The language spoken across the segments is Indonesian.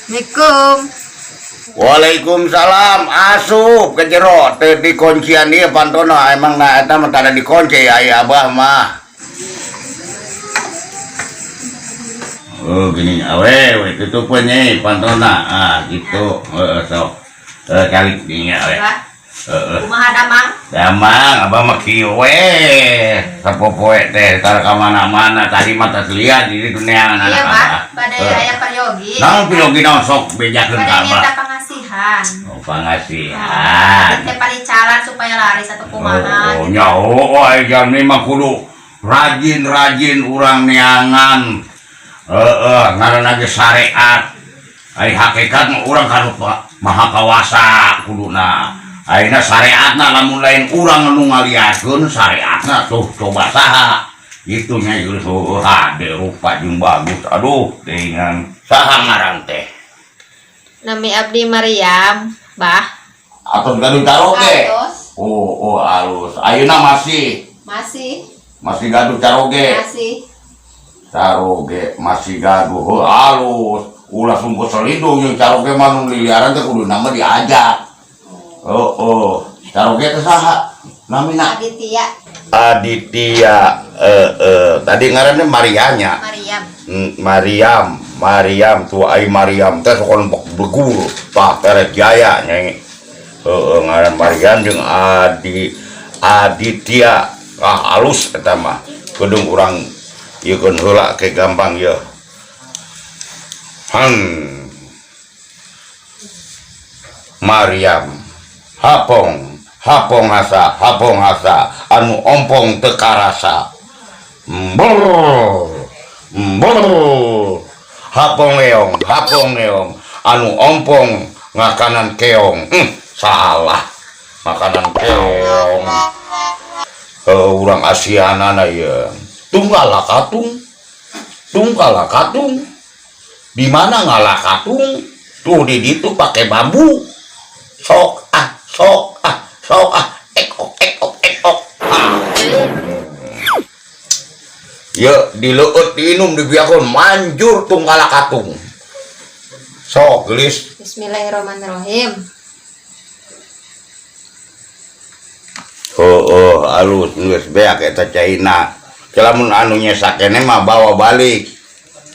Assalamualaikum. Waalaikumsalam. Asup ke jero teu dikuncian ieu pantona emang na eta mah tada dikunci aya abah mah. Oh gini awe tutupkeun nya pantona. Gitu. Heeh sok. Kali dinya we. Kumaha damang? Damang abah mah kieu we. Sapopoe teh tara ka mana-mana tadi mah teh lihat di dunia anak. Iya, Pak. Pada aya peryogi. Naon pirogi naon sok bejakeun ka Pada abah. minta pengasihan. Oh pangasihan. Teh paricalan supaya laris atau kumaha. Oh nyaho aya mah kudu rajin-rajin urang neangan. Ngaranna ge syariat. Ai hakikat mah urang kanu maha kawasa kuduna. Ayeuna syariatna lamun lain urang nu ngaliakeun syariatna tuh coba saha. Itu nya geus hade rupa jeung bagus. Aduh dengan saha ngaran teh? Nami abdi Maryam, Bah. Atos gaduh caroge. Atos. Oh alus. Ayeuna masih gaduh caroge. Caroge masih gaduh halus ulah sungguh selindung yang caroge mah nu liliaran teh kudu nama diajak. Caroge teh saha namina? Aditya. Tadi ngaranna Marianya. Mariam tuh ai Mariam teh sok begur Pak Peret Jaya nya. Ngaran Mariam jeung Aditya. Halus eta mah kudu urang ieu heula ke gampang ye. Mariam hapong hasa anu ompong teu karasa. Hapong leong anu ompong ngakanan keong. Salah makanan keong. Urang asianana ye. Tunggal katung. Di mana ngalakatung? Tuh di ditu pakai bambu. Sok ekok. Ya dileueut diinum dibiakon manjur tunggal katung. Sok gelis. Bismillahirrahmanirrahim. Alus geus beak eta caina. Lamun anu nyesak keneh mah bawa balik.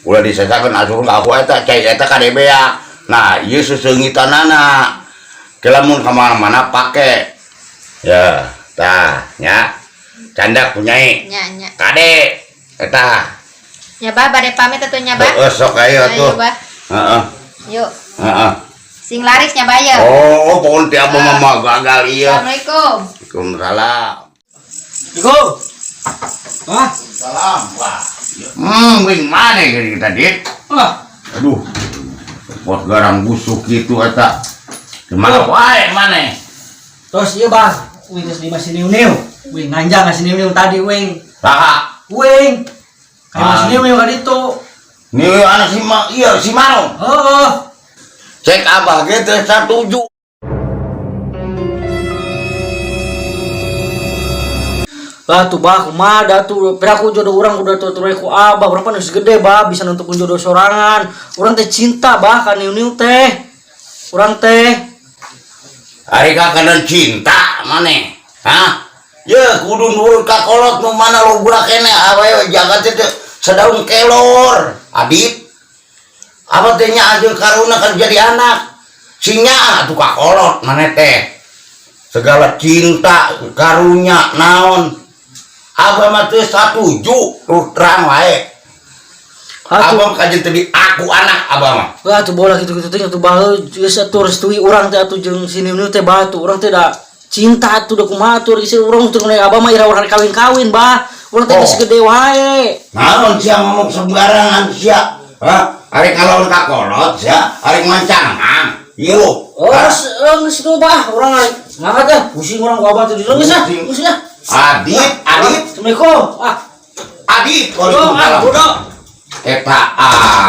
Ulah disesakeun asup ka aku eta cai eta kade beak. Nah, ieu seseungitanana. Lamun ka mana-mana pake. Ya, tah nya. Candak punyai. Nya. Kade eta. Nya Bah bade pamit atuh nya Bah. Sok aya atuh. Heeh. Yuk. Heeh. Sing laris nya Bah ya. Pohon ti abah mah gagal ieu. Assalamualaikum. Waalaikumsalam. Wah, Salam, Pak. Wing mana gini tadi? Aduh, buat garang busuk gitu eta. Gimana wae mana? terus iya Bang, wing geus di masih niu-niu. Wing nganjang masih niu-niu tadi wing. Saha? Wing. Kayak masih niu-niu ka ditu. Nih anak si Marong. Heeh. Cek abah ge teh satuju. Bah tuh bah kumaha tuh piraku jodoh urang udah tuh ku abah berapa geus gede bah bisa nuntuk jodoh sorangan. Urang teh cinta bah ka niu-niu teh. Urang teh Ari kakanan cinta maneh. Hah? Ya kudu nurut ka kolot nu mana lo budak kene awewe jagat teh sadaun kelor. Adit. Apa teh nya ajeun karuna kan jadi anak. Sinya atuh ka kolot maneh teh. Segala cinta karunya naon. Abah mah teu satuju terang wae. Abah kajen tadi aku anak abah mah. wah tuh bola gitu-gitu teh atuh baheula geus atuh restui urang teh atuh jeung si niu-niu teh bah tuh urang teh da cinta atuh da kumaha atuh geus urang teh ngeunah abah mah ira urang kawin-kawin bah. Urang teh geus gede wae. Naon sia ngomong sembarangan sia? Hah? Ari kalon ka kolot sia, ari mancangan. Ieu. Geus nu bah urang ngangkat teh pusing urang ku abah teh geus geus ya. Adit. Assalamualaikum. Adit. Waalaikumsalam. Eta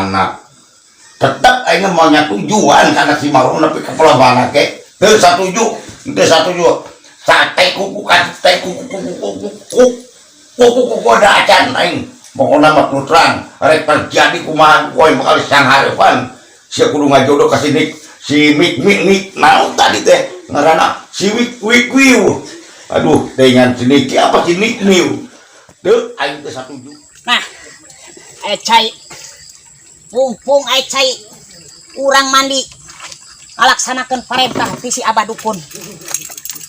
anak. Tetep aing maunya tujuan kana si Marung nepi ka pelabana ke. Teu satuju. Sate kuku kan teh kuku ada acan aing. Pokona mah terang rek terjadi kumaha poe bakal sang hareupan. Sia kudu ngajodoh ka si Mik naon tadi teh ngaranna si Wik. Aduh, teh ngan si Niki apa si Niu. Teu aing teh satuju. Nah, cai pung cai urang mandi ngalaksanakeun perintah ti si Abah dukun.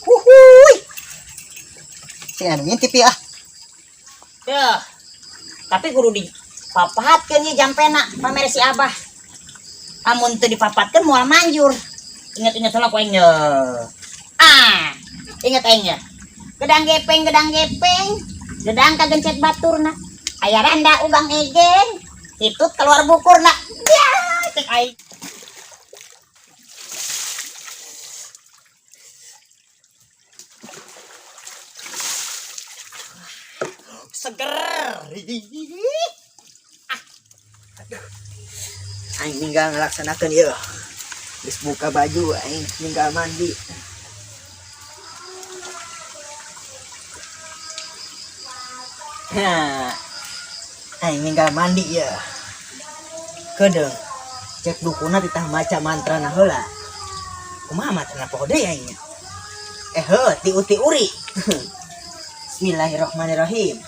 Huhuy. Sing anu ngintip ya. Teuh. Tapi kudu dipapahatkeun ieu jampena pamere si Abah. Amun teu dipapatkeun moal manjur. Ingat-ingat heula ku aing nya. Ingat aing nya. Gedang gepeng. Gedang kagencet baturna. Aya randa ugang egeng. Hitut keluar bukurna. Ya, cek aing. Seger. Aing tinggal ngelaksanakan ya. Terus buka baju, aing tinggal mandi. Nah, aing tinggal mandi ya. Kedeng, cek dukuna ditah maca mantra na heula. Kumaha mantra poho deui aing nya? Ti uri. Bismillahirrahmanirrahim.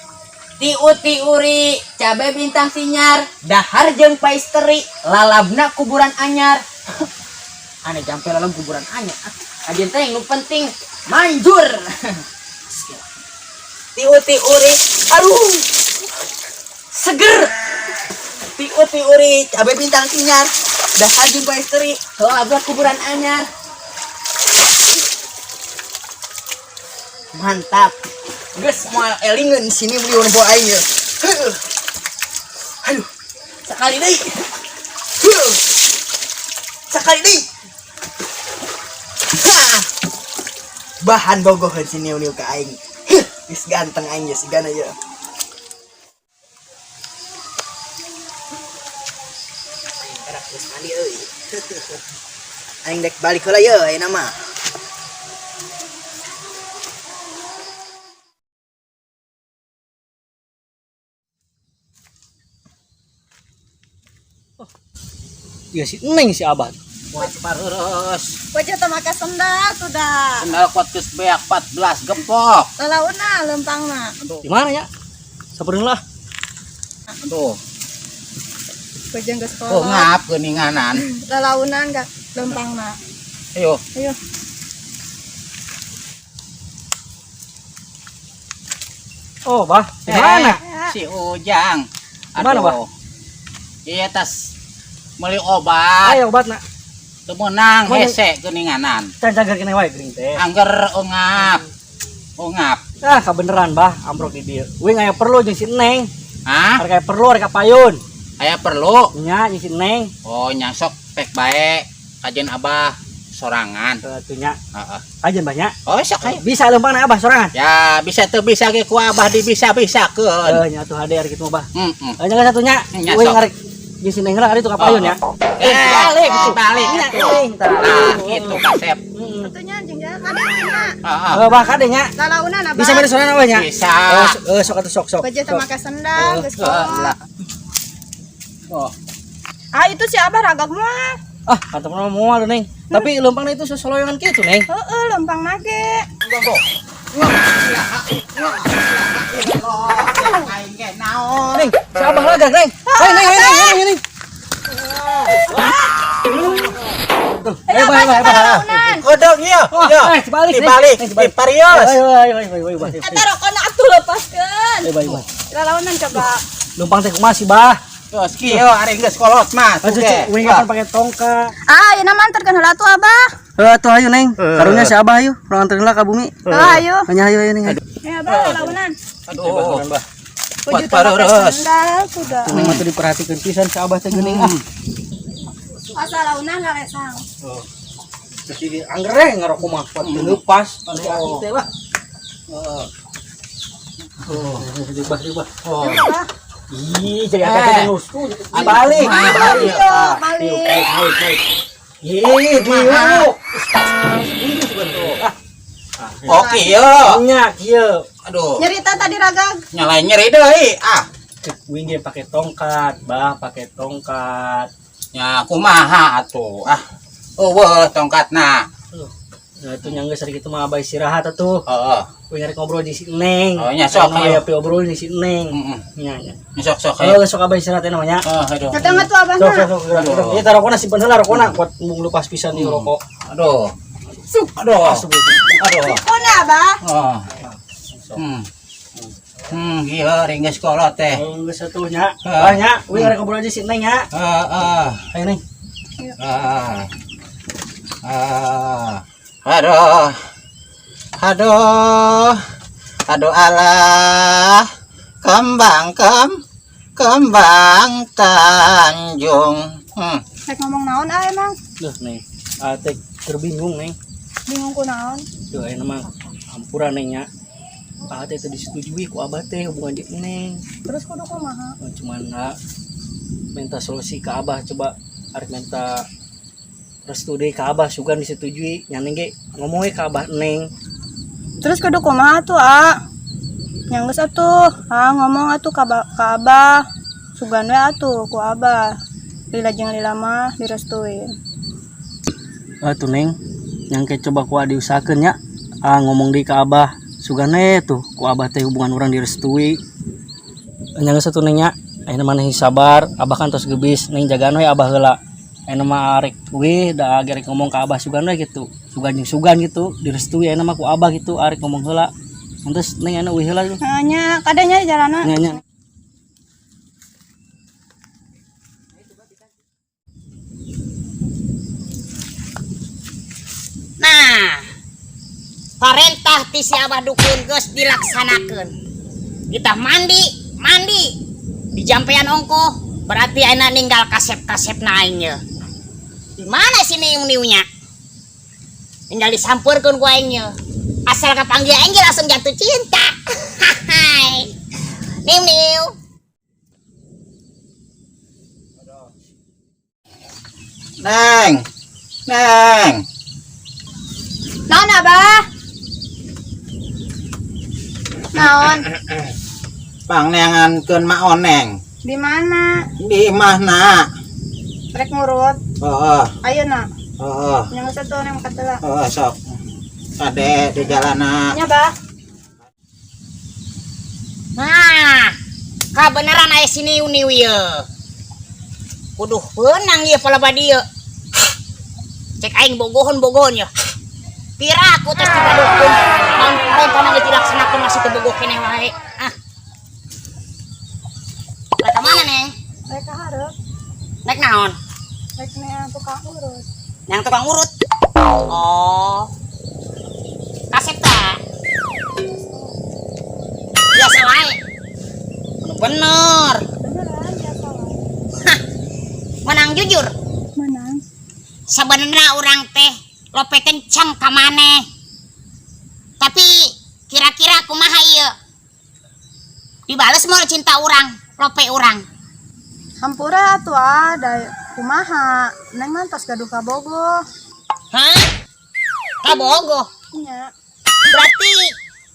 Ti uri cabe bintang sinyar dahar jeung paisteri lalabna kuburan anyar. Ane jampe dalam kuburan anyar. Ajeun teh nu penting manjur. Ti uri aduh seger. Ti uri cabe bintang sinyar dahar jeung paisteri lalabna kuburan anyar. mantap. Geus moal elingeun sini beliau nempo aing ya. Aduh. Sekali deui. Sekali deui. Bahan bogoheun si niu-niu ka aing. Geus ganteng aing ya sigana ya. Aing karak geus mandi euy. Aing dek balik heula ye ayeuna mah. Ya si Neng si Abah. Buat pareureus. Wajah teh make sendal sudah. Sendal kuat geus beak 14 gempok. Lalauna lempangna. Di mana ya? Sabereung lah. Tuh. Wajah geus Oh, kolot. ngap geuninganan. Lalauna enggak lempangna. Ayo. Ayo. Oh, Bah. Di mana? Si Ujang. Mana, Bah? Iya tas meuli obat. Ayo obatna. Teu meunang Mana? hese geuninganan. Can cager kene wae geuning teh. Angger ungap. Ungap. Ah, kabeneran, Bah. Ambrok di dieu. Wing aya perlu jeung si Neng. Hah? Arek aya perlu arek payun. Aya perlu. Nya jeung si Neng. Oh, nyasok pek bae. Kajen Abah sorangan. Teu nya. Heeh. Ajeun banyak. Oh, sok aya. Bisa lempangna Abah sorangan. Ya, bisa teu bisa ge ku Abah dibisa-bisakeun. Nya atuh hader kitu mah, Bah. Heeh. Nya satunya. Nya, Wing sok. arek jeung si Neng arek itu ka payun ya. Balik Nya, itu. tah. Nah, itu kasep. Atunya anjing ya. Kadena. Heeh. Bah kade nya. Lalauna na Bisa mere sorangan we nya. Bisa. Sok atuh sok. Wajah teh make sendal geus Heeh. kolot. Oh. Ah itu si Abah ragak mah. Ah, kata pernah moal Neng. Tapi lempangna itu sesoloyangan kitu, Neng. Heeh lempang make. Aing ge naon? Neng, si Abah lagak, Neng. Neng. Ayo, Bah. Lalaunan. Kodong ieu. Yo. Dibalik, Neng. Dibalik. Neng, dibalik. Diparios. Ayo, Bah. Eta rokona atuh lepaskeun. Ayo. Lalaunan coba. Lempang teh kumaha sih, Bah? Terus kieu ari geus kolot mah. Aduh, Tuh, wing kan pakai tongkat. Ah, ieu manterkeun heula atuh Abah. Tuh ayo, Neng. Karunya si Abah ayo, urang anterin lah ka bumi. Ayo. Hanya ayo, Neng. Ya Abah lalaunan. Aduh. Bah. Wajah teh make Pareureus. sendal sudah. Neng mah teu diperhatikeun pisan si Abah teh geuning ah. Asa lalauna ngaresang. Jadi anggreng ngarok kumaha pot leupas. Aduh, teh lah. Ribah. Ih, jadi ada terus tuh. Balik. Balik. Ih, diuk. Oke yo. Nya kieu. Aduh. Nyerita tadi ragag. Nyalain nyeri deui. Ah. Wing ge pakai tongkat, Bah, pakai tongkat. Ya kumaha atuh. Eueuh tongkatna. Nah itu nyangga sering itu mah abah istirahat atuh. Heeh. Kuy ngarek ngobrol di si Neng. Oh, nya sok, ya ayo. obrol di si Neng. Heeh. Nya. Sok Kalau sok abah istirahat namanya. aduh. Datang tuh abah Sok na. sok sok. Ieu rokona simpen heula rokona kuat mung lepas pisan di rokok. Aduh. Aduh. Aduh. Kona abah. Oh. Iya ringges kolot teh. Oh, geus atuh nya. Nya, kuy ngarek ngobrol di si Neng nya. Ayo Neng. Aduh. Aduh Allah. Kembang Tanjung. Rek ngomong naon emang? Duh Neng. Teh terbingung Neng. Bingung ku naon? Duh aya mah hampura Neng nya. Teh teu disetujui ku abah teh hubungan jeung Neng. Terus kudu kumaha? Cuman minta solusi ke abah, coba arek minta restu deui ke abah sugan disetujui nya Neng ge ngomong we ka abah Neng. Terus kudu kumaha tuh, Yang geus atuh, ngomong atuh ka abah. Sugan we atuh ku abah. Lila jeung lila mah direstuin. Tuh Neng, yang ke coba ku diusahakeun nya. Ngomong deui ka abah sugan we tuh ku abah teh hubungan urang direstui. Nya geus atuh Neng nya. Ayeuna mah sabar, abah kan tos geubis, Neng jagaan we abah heula. Ayeuna mah arek we da gerek ngomong ka abah sugan we gitu. Sugan jeung sugan gitu, direstui ayeuna mah ku abah gitu arek ngomong heula. Terus Neng ayeuna we heula tuh. Nya kadanya di jalanan. Nya. Nah, perintah ti si abah dukun geus dilaksanakeun. Kita mandi di jampean ongko, berarti ayeuna ninggal kasep-kasepna aing ye. Di mana si niung-niungnya? Tinggal disampeurkeun ku aing ye. Asal kapanggil aing ge langsung jatuh cinta. Hai. Niung-niung. Neng. Naon abah? Naon? Pangnengankeun maon Neng. Di mana? Di mana? Rek ngurut. Ayeuna. Heeh. Yang geus atuh nang katela. Sok. Ade di jalana. Nya bah. Nah, kabeneran aya si niung-niung ye. Kuduh beunang ieu palaba dieu. Cek aing bogohon ye. Piraku tes tiba dukun. Naon rencana geus dilaksanakeun masih teu bogoh keneh wae. Rek ka mana, Neng? Rek hareup. Rek naon? Rek neang tukang urut. Yang tukang urut. Oh. Kasep ta? Biasa wae. Bener. Beneran biasa wae. Menang jujur. Menang. Sebenarnya orang teh lope kencang ka maneh. Tapi kira-kira kumaha ieu? Dibales moal cinta urang, lope urang. Hampura atuh da kumaha. Neng mah tos gaduh ka bogoh. Hah? Kabogoh. Nya. Berarti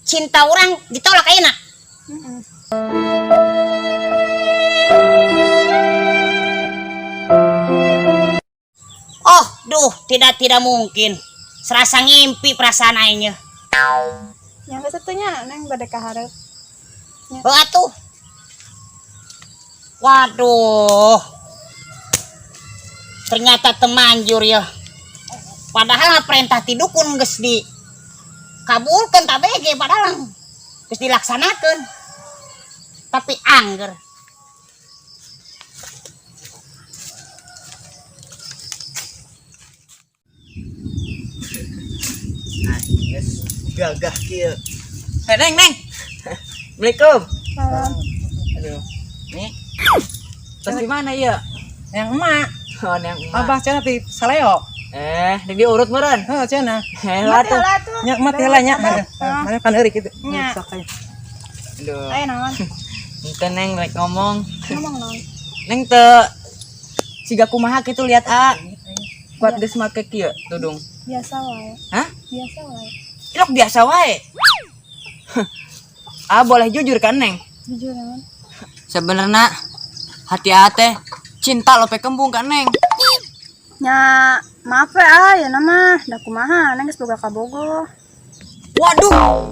cinta urang ditolak ayeuna. Heeh. Oh, duh, tidak mungkin. Serasa ngimpi perasaan aing ye. Yang geus atuh nya neng bade ka hareup. Oh atuh. Waduh. Ternyata temanjur ya. Padahal perintah ti dukun geus dikabulkeun ta bege padahal geus dilaksanakeun. Tapi angger. Gagah kieu. Neng. Assalamualaikum. Salam. Aduh. Nih. Terus di mana ya? Yang emak. Oh, yang Abah cenah ti saleo. di diurut meureun. Heuh cenah. Helah tuh. Nya emak teh lah nya. Mana kan eueuh kitu. Nya. Sok aya. Aduh. Aya naon? Henteu Neng rek ngomong. Ngomong naon? Neng teu siga kumaha kitu lihat kuat geus make kieu tudung. Biasa wae. Hah? Biasa wae. Ilok biasa wae. Boleh jujur kan Neng? Jujur naon? Sebenarnya hati-hati cinta lope kembung kan Neng. Nya maaf ya nama da kumaha neng geus boga kabogo. Waduh.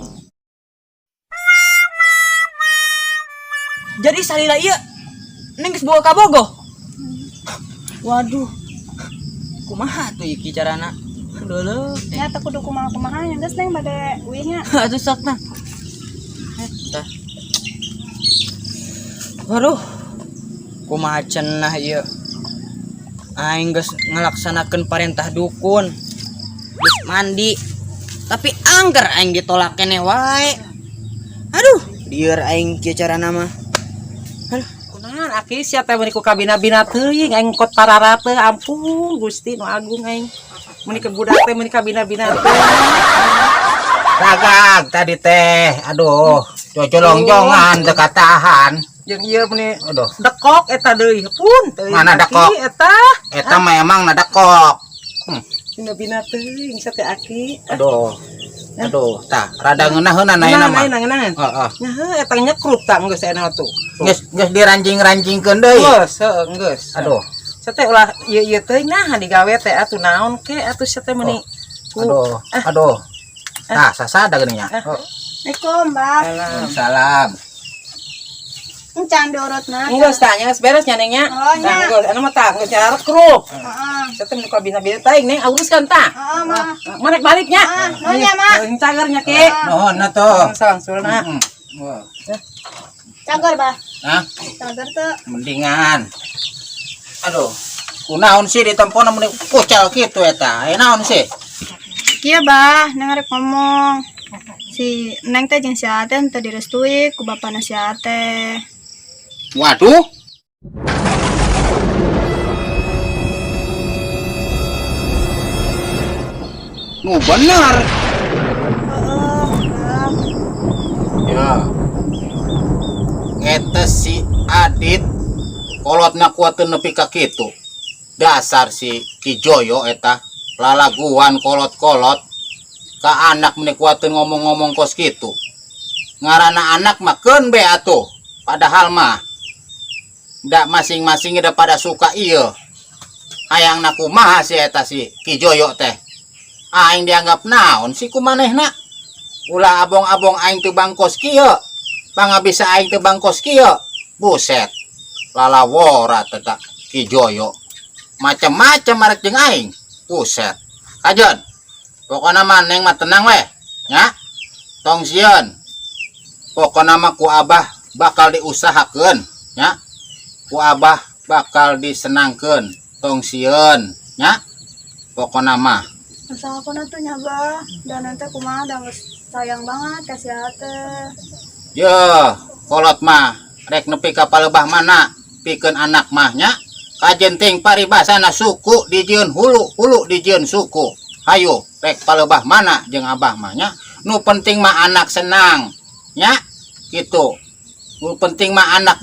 Jadi salila ieu neng geus boga kabogo. Waduh. Kumaha tuh iki carana? Dulu. Ya teu kudu kumaha nya geus neng bade uih nya. Atuh sok tah. Tah. Waduh. Kumaha cenah ieu? Aing geus ngalaksanakeun parentah dukun. Geus mandi. Tapi angger aing ditolak keneh wae. Aduh, lieur aing kieu carana mah. Kunaon aki sia teh meuni ku kabina-bina teuing aing kot parara teh ampun Gusti nu agung aing. Meuni ke budak teh meuni kabina-bina teh. Ragag tadi teh, aduh, cocolong-jongan teu katahan. Jeung ieu meuni Aduh, dekok eta deui pun teuing. Mana Aki, dekok? Eta eta mah emang nadekok. bina-bina teuing sate aki. Aduh, tah rada ngeunaheun ayeuna mah. Nangan. Heeh. Nya heuh eta nyekrut tah geus ena tuh. Geus diranjing-ranjingkeun deui. Geus, heuh geus. Aduh, Sate ulah ieu teuing nah digawe teh atuh naon ke atuh sate meuni. aduh. Tah sasada geuning nya. Assalamualaikum, Mbak. Salam. Encan diurutna. Geus tanya geus beres nya Neng nya. Oh, nya. Geus anu mah tah geus rekrut. Heeh. Sate meuni kabina-bina teuing Neng uruskeun tah. Heeh, Mah. Manek baliknya. nuhun ya, Mak. Cagernya ke. Nuhun atuh. Langsung-langsungna. Wah. Cager, Bah. Nah, Cager teu. mendingan. Aduh, kunaon sih di tempona mun kucal kitu eta. Aya naon sih? Iya, Bah, Neng rek ngomong. Si Neng teh jeung si Aten teh direstui ku bapana si Ate. Waduh. Nu bener. Ya. Eta si Adit kolotna kuat nepi ka kitu. Dasar si Kijoyo eta lalaguan kolot-kolot ka anak meni kuateun ngomong-ngomong kos kitu. Ngaranna anak mah keun be atuh. Padahal mah da masing-masing udah pada suka ieu. Hayangna kumaha si eta si Kijoyo teh. Aing dianggap naon si kumanehna? Ulah abong-abong aing teu bangkos kieu. Pangabisa aing teu bangkos kieu. Buset. Lalawora teh Kijoyo. Macem-macem marek jeung aing. Buset. Kajen. Pokona mah Neng mah tenang we. Nya. Tong sieun. Pokona mah ku Abah bakal diusahakeun, nya. Ku Abah bakal disenangkeun. Tong sieun, nya. Pokona mah. Usahakeun atuh nya, Bah. Dan nanti kumaha da geus sayang banget ka si Ate. Yo, kolot mah rek nepi ka palebah mana pikeun anak mah nya. Kajenting paribasana suku dijieun hulu dijieun suku. Hayu rek palebah mana jeung Abah mah nya. Nu penting mah anak senang nya gitu. Nu penting mah anak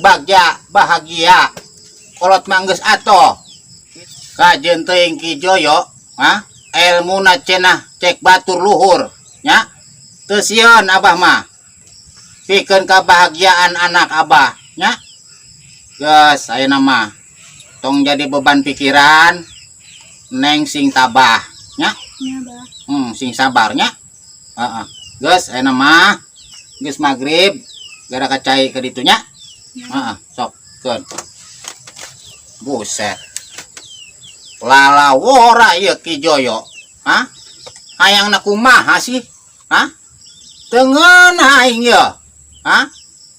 bahagia. Kolot mah geus atoh. Kajen teuing Kijoyo, elmuna cenah cek batur luhur nya. Teu sieun Abah mah. Pikeun kebahagiaan anak Abah nya. Geus ayeuna mah tong jadi beban pikiran Neng sing tabah nya. Nya, Bah. Sing sabarnya. Heeh. Geus ayeuna mah geus magrib gara kacai ke ditu nya. Heeh, sok keun. Buset. Lalawora ieu Kijoyo. Hayangna kumaha sih? Teu ngeunah aing ye.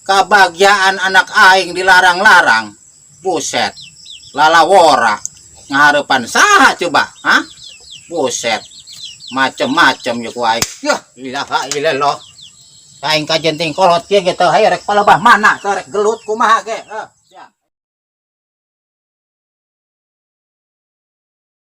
Kebahagiaan anak aing dilarang-larang. Buset. Lalawora. Ngahareupan saha coba? Buset. Macem-macem ya ku aing. Yah, ilaha illallah. Aing kajenting kolot kieu teh hayu rek palebah mana teh rek gelut kumaha ge.